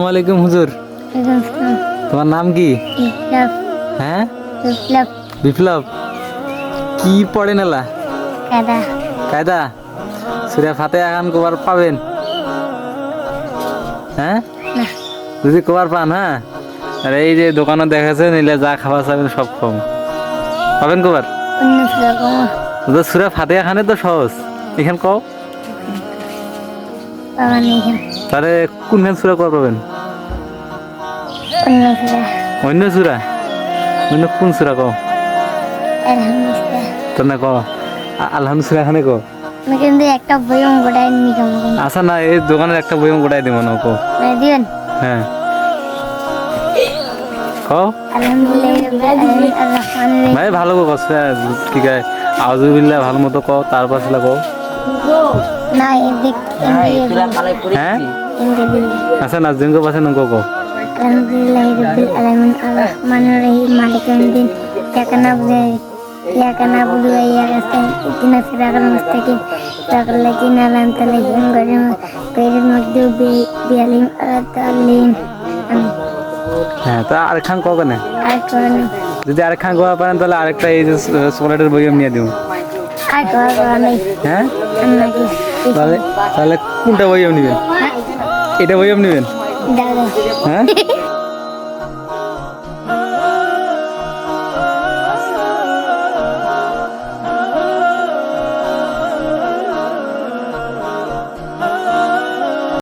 আলাইকুম হুজুর। তোমার নাম কি? হ্যাঁ, বিপ্লব। কি পড়েন এলা? কায়দা। সূরা ফাতিহা এখন কবার পাবেন? হ্যাঁ, যদি কবার পান, হ্যাঁ, আর এই যে দোকানে দেখাচ্ছে নিলে যা খাবার চাবেন সব কম পাবেন কবার। সূরা ফাতিহা খানে তো সহজ, এখান কও তাহলে কোনখান সূরা কবার পাবেন? অন্য সূরা? অন্য কোন সূরা কও? তোর না কও আলহামদুলিল্লাহ খানে কও। কিন্তু একটা বইম গোটাই নি কেমন আচ্ছা না, এই দোকানের একটা বইম গোটাই দিব না কও। দিবেন? হ্যাঁ কও। আলহামদুলিল্লাহ ভাই ভালো কও, ঠিক আছে। আউযুবিল্লাহ ভালো মতো কও, তারপর সেটা কও। না এদিক হ্যাঁ, আচ্ছা না জিন কো পাশে নকো কও। আলহামদুলিল্লাহ রাব্বিল আলামিন আররহমানির রহিম মালিকিল ইয়াউমিদ্দিন ইয়াকা নাবুদু ওয়া ইয়াকা নাস্তাইন ইহদিনাস সিরাতাল মুস্তাকিম সিরাতাল লাযিনা আন'আমতা আলাইহিম গায়রিল মাগদুবি আলাইহিম ওয়ালাদ-দাল্লিন। হ্যাঁ, তা আরেকখান কও কেন? আর কোন যদি আরেকখান কওয়া পারেন তাহলে আরেকটা এই যে চকলেটের বইম নিয়ে দিব। আর কোন নাই হ্যাঁ, নাকি তাহলে তাহলে কোনটা বইম নেবেন? এটা বইম নেবেন? দাদা হ্যাঁ